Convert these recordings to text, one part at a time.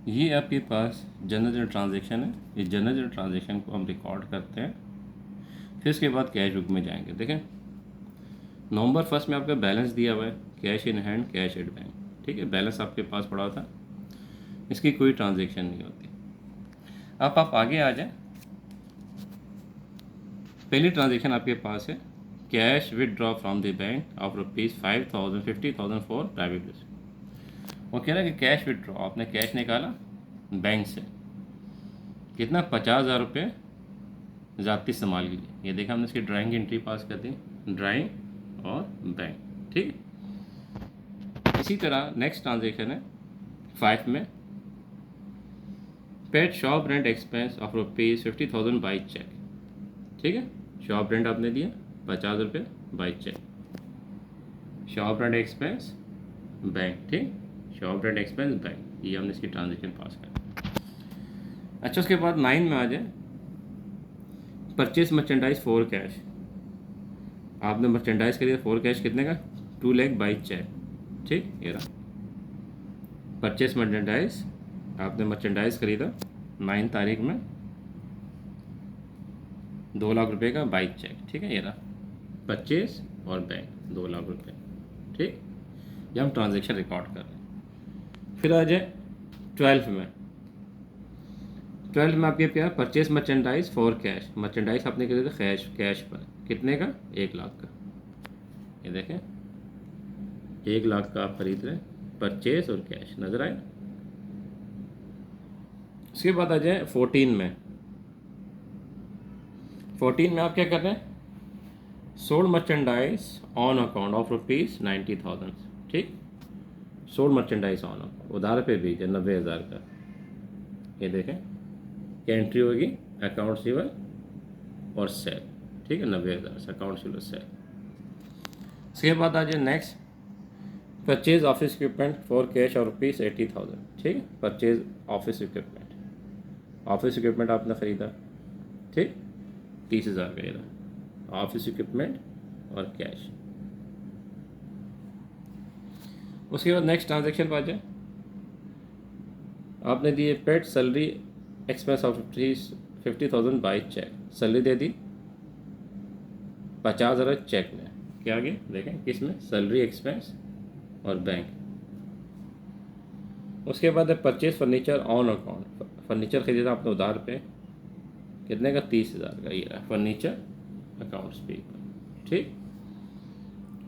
ये आपके पास general transaction है। इस जनरल ट्रांजेक्शन को हम रिकॉर्ड करते हैं, फिर इसके बाद कैश बुक में जाएंगे। देखें, नवंबर फर्स्ट में आपका बैलेंस दिया हुआ है, cash in hand, cash at bank. ठीक है, बैलेंस आपके पास पड़ा था, इसकी कोई ट्रांजेक्शन नहीं होती। अब आप आगे आ जाएं। पहली ट्रांजेक्शन आपके पास है cash withdraw from the bank of ₹5,000 50,000 for private use. वो कह रहा है कि कैश विदड्रॉ, आपने कैश निकाला बैंक से, कितना, 50,000 रुपये ज़ाती इस्तेमाल के लिए। ये देखा हमने इसकी ड्राइंग की एंट्री पास कर दी, ड्राइंग और बैंक। ठीक है, इसी तरह नेक्स्ट ट्रांजेक्शन है 5 में, paid shop rent expense of ₹50,000 by cheque. ठीक है, शॉप रेंट आपने दिया 50 रुपये by cheque, shop rent expense bank. ठीक, शॉप रेंट एक्सपेंस बैंक, ये हमने इसकी ट्रांजेक्शन पास कर। अच्छा, उसके बाद 9 में आ जाए, परचेज मर्चेंडाइज फॉर कैश। आपने मर्चेंडाइज खरीदा फॉर कैश, कितने का, 2 लाख बाई चेक। ठीक, ये रहा परचेज मर्चेंडाइज, आपने मर्चेंडाइज खरीदा 9 तारीख में 2 लाख रुपए का बाई चेक। ठीक है, ये रहा परचेज और बैंक 2 लाख रुपए। ठीक, ये हम ट्रांजेक्शन रिकॉर्ड कर रहे हैं। फिर आ जाए 12 में। 12 में आपके क्या, purchase merchandise for cash. Merchandise आपने खरीदा कैश पर, कितने का, 1 लाख का। ये देखें, 1 लाख का आप खरीद रहे हैं, परचेज और कैश, नजर आए। उसके बाद आ जाए 14 में। 14 में आप क्या कर रहे हैं, sold merchandise on account of ₹90,000। ठीक, सोल्ड मर्चेंडाइज ऑन अकाउंट, उधार पे भी 90,000 का। ये देखें, क्या एंट्री होगी, अकाउंट रिसीवर और सेल। ठीक है, 90,000 से अकाउंट रिसीवर सेल। उसके बाद आ जाए next, purchase office equipment for cash और ₹80,000। ठीक है, purchase office equipment, office equipment आपने ख़रीदा। ठीक, 30,000 का, ये रहा ऑफिस इक्विपमेंट और कैश। उसके बाद नेक्स्ट ट्रांजेक्शन पर आ जाए, आपने दिए paid salary expense of 50,000 by cheque. Salary दे दी 50,000 चेक में, क्या आगे देखें किस में, सैलरी एक्सपेंस और बैंक। उसके बाद है purchase furniture on account. Furniture खरीदा आपने उधार पे, कितने का, 30,000 का। ये रहा फर्नीचर अकाउंट्स पे। ठीक,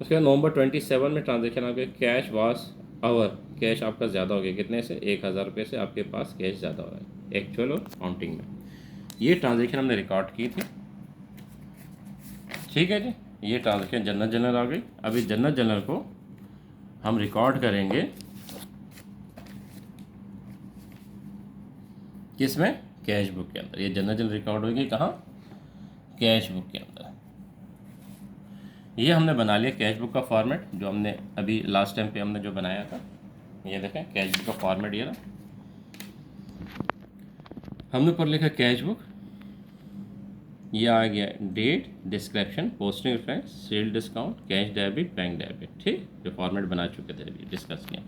उसके बाद नवंबर 27 में ट्रांजेक्शन आपके कैश वास आवर, कैश आपका ज़्यादा हो गया, कितने से, 1,000 रुपये से आपके पास कैश ज़्यादा हो रहा है एक्चुअल और काउंटिंग में। ये ट्रांजेक्शन हमने रिकॉर्ड की थी। ठीक है जी, ये ट्रांजेक्शन जनरल आ गई। अभी जनरल को हम रिकॉर्ड करेंगे किसमें, कैश बुक के अंदर। ये जनरल रिकॉर्ड होगी कहाँ, कैश बुक के अंदर। ये हमने बना लिया कैश बुक का फॉर्मेट, जो हमने अभी लास्ट टाइम पे हमने जो बनाया था। ये देखें कैश बुक का फॉर्मेट, ये रहा। हमने ऊपर लिखा कैश बुक, ये आ गया date, description, posting reference, sale discount, cash debit, bank debit. ठीक, जो फॉर्मेट बना चुके थे अभी डिस्कस किया।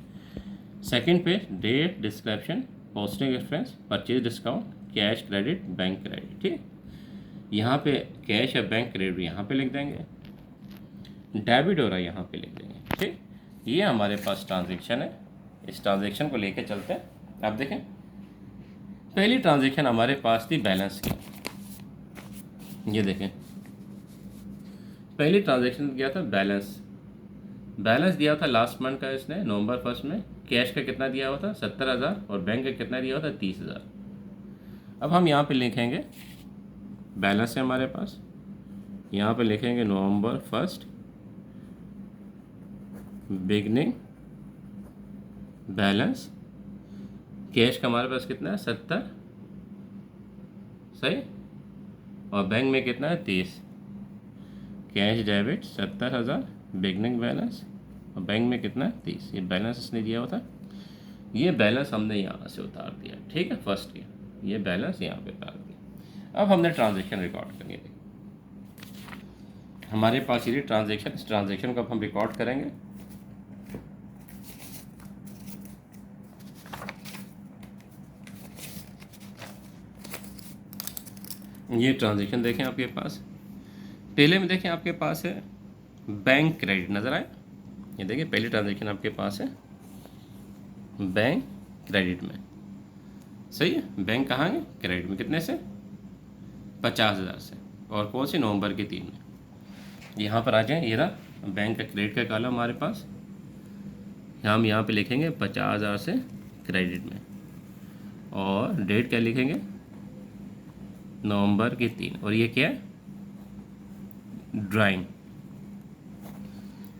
Second page, date, description, posting reference, purchase discount, cash credit, bank credit. ठीक, यहाँ पे कैश या बैंक क्रेडिट यहाँ पे लिख देंगे, डेबिट हो रहा है यहाँ पे लिख देंगे। ठीक, ये हमारे पास ट्रांजेक्शन है। इस ट्रांजेक्शन को लेके चलते हैं। आप देखें, पहली ट्रांजेक्शन हमारे पास थी बैलेंस की। ये देखें, पहली ट्रांजेक्शन किया था बैलेंस। बैलेंस दिया था लास्ट मंथ का इसने, नवंबर फर्स्ट में। कैश का कितना दिया हुआ था, 70,000, और बैंक का कितना दिया हुआ था, 30,000। अब हम यहाँ पे लिखेंगे, बैलेंस है हमारे पास, यहाँ पे लिखेंगे नवंबर फर्स्ट बिगनिंग बैलेंस। कैश का हमारे पास कितना है, 70, सही, और बैंक में कितना है, 30। कैश डेबिट 70,000, बिगनिंग बैलेंस, और बैंक में कितना है, 30। ये बैलेंस इसने दिया हुआ था। ये बैलेंस हमने यहाँ से उतार दिया। ठीक है, फर्स्ट के ये बैलेंस यहाँ पे उतार दिया। अब हमने ट्रांजेक्शन रिकॉर्ड करनी है। हमारे पास ये ट्रांजेक्शन, इस ट्रांजेक्शन को अब हम रिकॉर्ड करेंगे। ये ट्रांजेक्शन देखें आपके पास, पहले में देखें आपके पास है बैंक क्रेडिट नज़र आए। ये देखिए पहली ट्रांजेक्शन आपके पास है बैंक क्रेडिट में, सही है। बैंक कहाँ है, क्रेडिट में, कितने से, 50,000 से। और कौन सी, नवंबर के 3 में। यहाँ पर आ जाए, ये रहा बैंक का क्रेडिट का कॉलम हमारे पास। हम यहाँ पे लिखेंगे 50,000 से क्रेडिट में, और डेट क्या लिखेंगे, नवंबर की 3। और ये क्या है, ड्राइंग,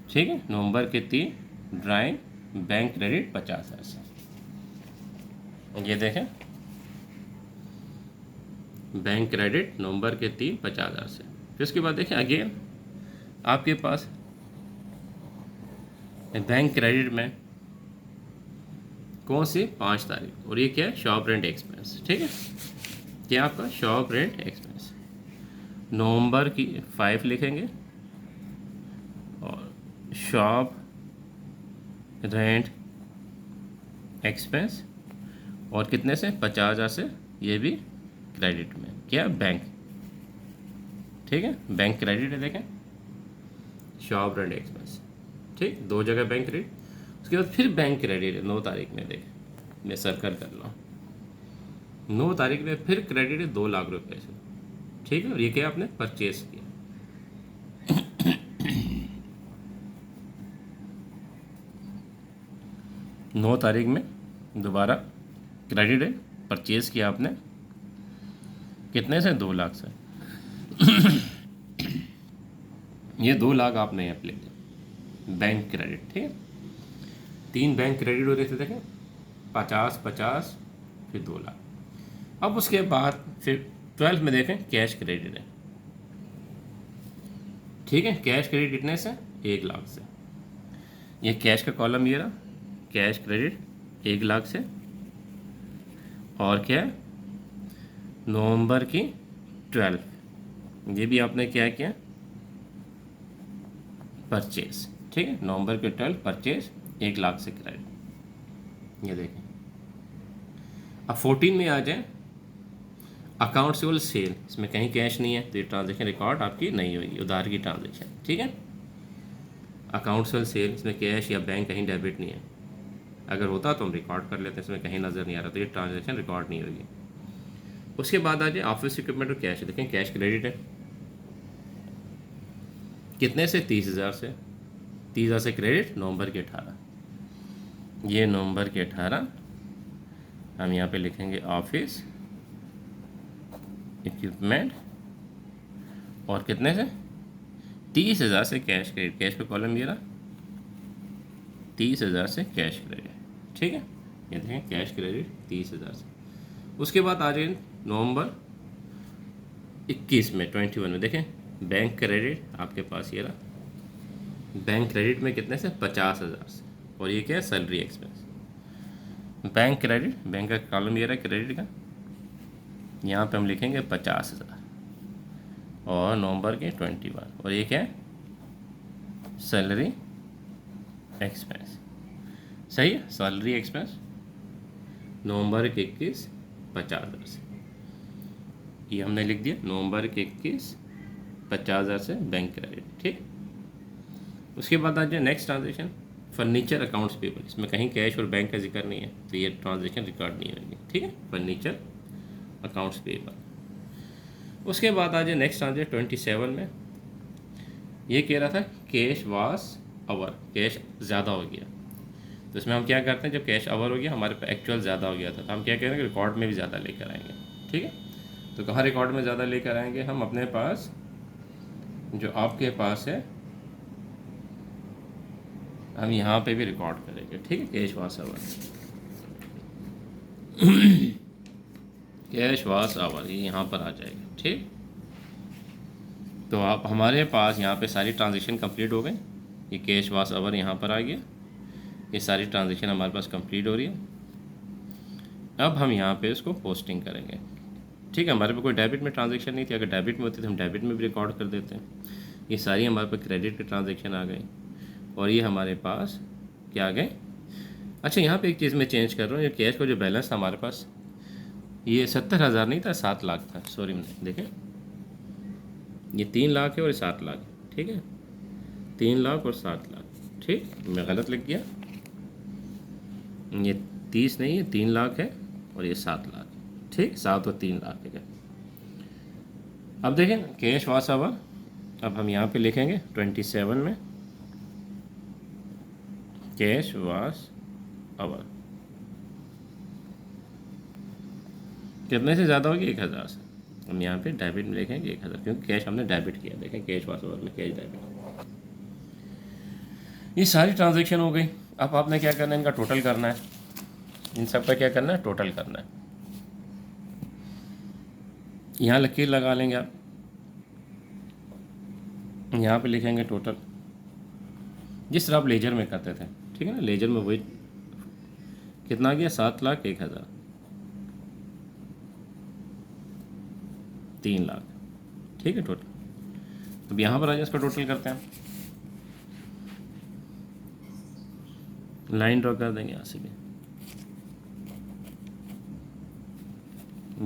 ठीक है, नवंबर के 3 ड्राइंग बैंक क्रेडिट 50,000 से। ये देखें बैंक क्रेडिट नवंबर के 3 50,000 से। फिर उसके बाद देखें अगेन आपके पास बैंक क्रेडिट में कौन सी, 5 तारीख। और ये क्या है, शॉप रेंट एक्सपेंस, ठीक है, क्या आपका शॉप रेंट एक्सपेंस। नवंबर की 5 लिखेंगे, और शॉप रेंट एक्सपेंस, और कितने से, 50,000 से। ये भी क्रेडिट में, क्या, बैंक, ठीक है, बैंक क्रेडिट है, देखें शॉप रेंट एक्सपेंस, ठीक, 2 जगह बैंक क्रेडिट। उसके बाद फिर बैंक क्रेडिट है 9 तारीख में, देखें मैं सर्कल कर रहा हूँ, 9 तारीख में फिर क्रेडिट है 2 लाख रुपए से, ठीक है। और ये क्या आपने परचेस किया, 9 तारीख में दोबारा क्रेडिट है, परचेज किया आपने, कितने से, 2 लाख से। ये 2 लाख आपने यहाँ पे लिख दिया बैंक क्रेडिट, ठीक है। 3 बैंक क्रेडिट हो रहे थे, देखें 50 50, फिर 2 लाख। अब उसके बाद फिर 12 में देखें कैश क्रेडिट है, ठीक है, कैश क्रेडिट कितने से, 1 लाख से। ये कैश का कॉलम ये रहा, कैश क्रेडिट 1 लाख से। और क्या, नवंबर की 12, ये भी आपने क्या किया, परचेज, ठीक है, नवंबर के 12 परचेज 1 लाख से क्रेडिट। ये देखें अब 14 में आ जाए, अकाउंट सेबल सेल, इसमें कहीं कैश नहीं है, तो ये ट्रांजेक्शन रिकॉर्ड आपकी नहीं होगी, उधार की ट्रांजेक्शन, ठीक है। अकाउंट सेबल सेल, इसमें कैश या बैंक कहीं डेबिट नहीं है, अगर होता तो हम रिकॉर्ड कर लेते हैं, इसमें कहीं नज़र नहीं आ रहा, तो ये ट्रांजेक्शन रिकॉर्ड नहीं होगी। उसके बाद आ जाए ऑफिस इक्विपमेंट और कैश, देखें कैश क्रेडिट है, कितने से, 30,000 से। 30,000 से क्रेडिट नवंबर के 18, ये नवंबर के 18 हम यहाँ पे लिखेंगे ऑफिस इक्विपमेंट, और कितने से, 30,000 से कैश क्रेडिट, कैश पे कॉलम ये रहा, 30,000 से कैश क्रेडिट, ठीक है। ये देखें कैश क्रेडिट 30,000 से। उसके बाद आ जाए नवंबर 21 में 21 में, देखें बैंक क्रेडिट आपके पास ये रहा, बैंक क्रेडिट में कितने से, 50,000 से। और ये क्या है, salary expense. Bank credit, bank का कॉलम ये रहा क्रेडिट का, यहाँ पे हम लिखेंगे 50,000, और नवंबर के 21। और ये क्या है, सैलरी एक्सपेंस, सही है, सैलरी एक्सपेंस नवंबर के 21 50,000 से। ये हमने लिख दिया नवंबर के 21 50,000 से बैंक क्रेडिट, ठीक। उसके बाद आ जाए next transaction, furniture accounts payable, इसमें कहीं कैश और बैंक का जिक्र नहीं है, तो ये ट्रांजेक्शन रिकॉर्ड नहीं होगी, ठीक है, फर्नीचर अकाउंट्स पेबल। उसके बाद आ जाए नेक्स्ट ट्रांजेक्शन 27 में, ये कह रहा था कैश वास अवर, कैश ज़्यादा हो गया, तो इसमें हम क्या करते हैं, जब कैश अवर हो गया हमारे पास एक्चुअल ज़्यादा हो गया था, तो हम क्या करेंगे, रिकॉर्ड में भी ज़्यादा लेकर आएंगे, ठीक है। तो कहाँ रिकॉर्ड में ज़्यादा लेकर आएंगे, हम अपने पास जो आपके पास है हम यहाँ पे भी रिकॉर्ड करेंगे, ठीक है, कैश वास आवर, कैश वास आवर ये यहाँ पर आ जाएगा, ठीक। तो आप हमारे पास यहाँ पे सारी ट्रांजेक्शन कंप्लीट हो गए, ये कैश वास आवर यहाँ पर आ गया, ये सारी ट्रांजेक्शन हमारे पास कंप्लीट हो रही है। अब हम यहाँ पे इसको पोस्टिंग करेंगे, ठीक है। हमारे पे कोई डेबिट में ट्रांजेक्शन नहीं थी, अगर डेबिट में होती तो हम डेबिट में भी रिकॉर्ड कर देते हैं। ये सारी हमारे पास क्रेडिट की ट्रांजेक्शन आ गई, और ये हमारे पास क्या आ गए। अच्छा यहाँ पे एक चीज़ मैं चेंज कर रहा हूँ, ये कैश का जो बैलेंस था हमारे पास ये 70,000 नहीं था, 7 लाख था, सॉरी मैंने देखें, ये 3 लाख है और ये 7 लाख है, ठीक है, 3 लाख और 7 लाख, ठीक, मैं गलत लिख गया, ये 30 नहीं है, 3 लाख है और ये 7 लाख, ठीक, 7 और 3 लाख है। अब देखें कैश वास आवर, अब हम यहाँ पे लिखेंगे 27 में कैश वास आवर कितने से ज़्यादा होगी, 1,000 से। हम यहाँ पे डेबिट में लिखेंगे 1,000, क्योंकि कैश हमने डेबिट किया, देखें कैश वास आवर में कैश डेबिट। ये सारी ट्रांजैक्शन हो गई। अब आपने क्या करना है, इनका टोटल करना है, इन सब का क्या करना है, टोटल करना है। यहाँ लकीर लगा लेंगे आप, यहाँ पे लिखेंगे टोटल, जिस तरह आप लेजर में करते थे, ठीक है ना, लेजर में वही कितना आ गया, 7,01,000, 3 लाख, ठीक है टोटल। अब यहाँ पर आ जाए इसका टोटल करते हैं, लाइन ड्रॉ कर देंगे यहाँ से भी,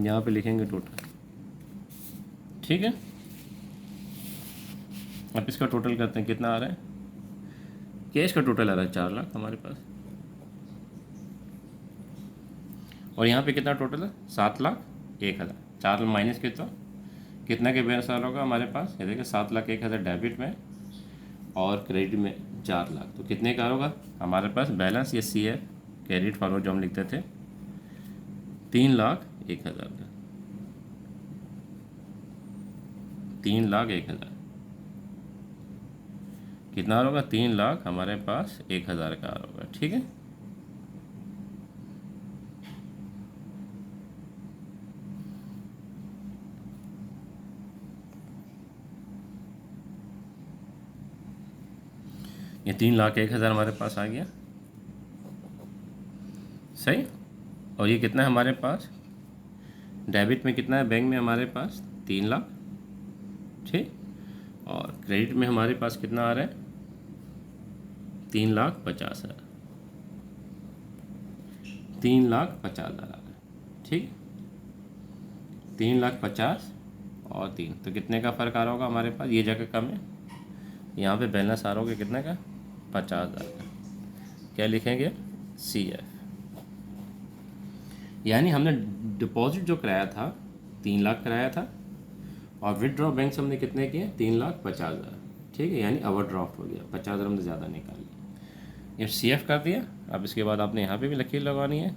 यहाँ पे लिखेंगे टोटल, ठीक है। अब इसका टोटल करते हैं, कितना आ रहा है, कैश का टोटल आ रहा है 4 लाख हमारे पास, और यहाँ पे कितना टोटल है, 7,01,000, 4 माइनस कितना के बैलेंस आ रहा होगा हमारे पास, ये देखिए 7,01,000 डेबिट में और क्रेडिट में 4 लाख, तो कितने का होगा हमारे पास बैलेंस, ये सी है क्रेडिट फॉरवर्ड जो हम लिखते थे, 3,01,000 का, 3,01,000 कितना होगा, 3,00,000 हमारे पास 1,000 का आ होगा, ठीक है। ये 3,01,000 हमारे पास आ गया, सही। और ये कितना है हमारे पास, डेबिट में कितना है बैंक में हमारे पास 3,00,000, ठीक, और क्रेडिट में हमारे पास कितना आ रहा है, 3,50,000, 3,50,000 आ रहा है, ठीक, 3,50,000 और 3, तो कितने का फ़र्क आ रहा होगा हमारे पास, ये जगह कम है, यहाँ पे बैलेंस आ रहा होगा कितने का, 50,000 का, क्या लिखेंगे, CF, यानी हमने डिपॉजिट जो कराया था 3,00,000 कराया था, और विदड्रॉ बैंक से हमने कितने किए, 3,50,000, ठीक है, यानी ओवर ड्राफ्ट हो गया, 50,000 हमने ज़्यादा निकाल लिया, ये CF कर दिया। अब इसके बाद आपने यहाँ पे भी लकीर लगानी है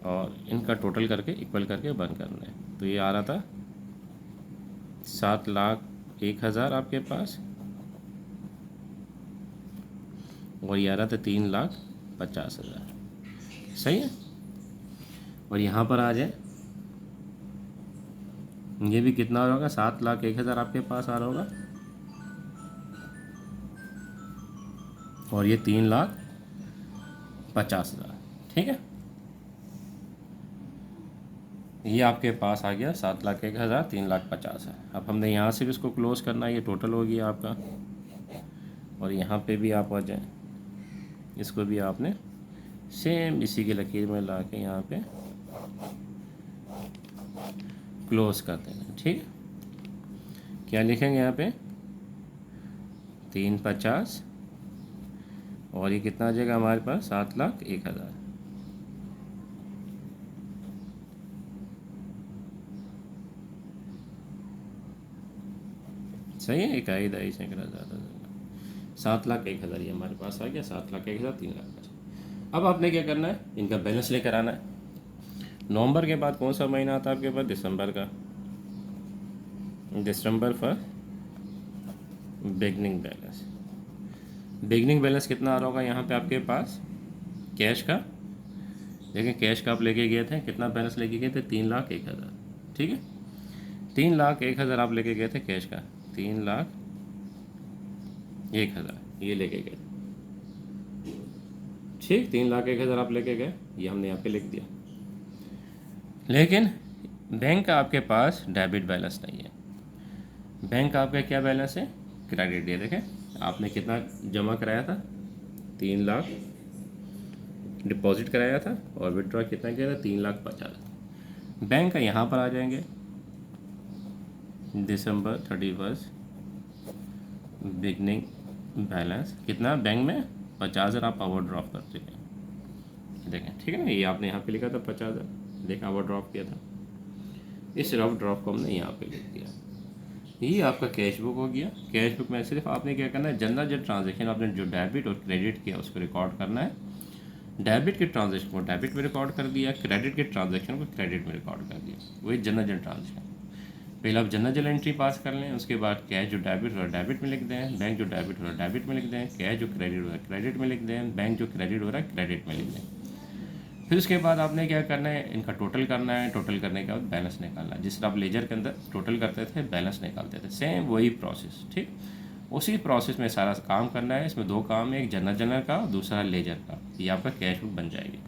और इनका टोटल करके इक्वल करके बंद करना है, तो ये आ रहा था 7,01,000 आपके पास, और ये आ रहा था 3,50,000, सही है। और यहाँ पर आ जाए, ये भी कितना आ रहा होगा, 7,01,000 आपके पास आ रहा होगा, और ये 3,50,000, ठीक है, ये आपके पास आ गया 7,01,000, 3,50,000। अब हमने यहाँ से भी इसको क्लोज करना है, ये टोटल हो गया आपका, और यहाँ पे भी आप आ जाए, इसको भी आपने सेम इसी की लकीर में ला के यहाँ पे क्लोज कर देना, ठीक है। क्या लिखेंगे यहाँ पे, 350, और ये कितना आ जाएगा हमारे पास, 7,01,000, सही है, इकाई दहाई सैकड़ा ज़्यादा 7,01,000 ये हमारे पास आ गया, 7,01,000, 3,50,000। अब आपने क्या करना है, इनका बैलेंस लेकर आना है। नवंबर के बाद कौन सा महीना आता है आपके पास, दिसंबर का, दिसंबर for beginning balance, beginning balance कितना आ रहा होगा यहाँ पे आपके पास, कैश का, देखिए कैश का आप लेके गए थे, कितना बैलेंस लेके गए थे, 3,01,000, ठीक है, 3,01,000 आप लेके गए थे कैश का, 3,01,000 ये लेके गए, ठीक, 3,01,000 आप लेके गए, ये हमने यहाँ पे लिख दिया। लेकिन बैंक का आपके पास डेबिट बैलेंस नहीं है, बैंक का आपका क्या बैलेंस है, क्रेडिट। ये देखें आपने कितना जमा कराया था, 3,00,000 डिपॉजिट कराया था, और विड्रॉ कितना किया था, 3,50,000, बैंक का यहाँ पर आ जाएंगे दिसंबर 31 बिगनिंग बैलेंस कितना बैंक में 50,000 आप ओवरड्राफ्ट कर चुके हैं, देखें ठीक है ना। ये आपने यहाँ पे लिखा था 50,000, देखा ओवरड्राफ्ट किया था, इस रफ ड्राफ्ट को हमने यहाँ पे लिख दिया। ये आपका कैश बुक हो गया। कैश बुक में सिर्फ आपने क्या करना है, जनरल जो ट्रांजेक्शन आपने जो डेबिट और क्रेडिट किया उसको रिकॉर्ड करना है। डेबिट के ट्रांजेक्शन को डेबिट में रिकॉर्ड कर दिया, क्रेडिट के ट्रांजेक्शन को क्रेडिट में रिकॉर्ड कर दिया, वही जनरल ट्रांजेक्शन। पहले आप जनरल एंट्री पास कर लें, उसके बाद कैश जो डेबिट हो रहा है डेबिट में लिख दें, बैंक जो डेबिट हो रहा है डेबिट में लिख दें, कैश जो क्रेडिट हो रहा है क्रेडिट में लिख दें, बैंक जो क्रेडिट हो रहा है क्रेडिट में लिख दें। फिर उसके बाद आपने क्या करना है, इनका टोटल करना है। टोटल करने के बाद बैलेंस निकालना है। जिस तरह आप लेजर के अंदर टोटल करते थे बैलेंस निकालते थे, सेम वही प्रोसेस, ठीक उसी प्रोसेस में सारा काम करना है। इसमें दो काम है, एक जनरल का, दूसरा लेजर का। ये आपका कैश बुक बन जाएगी।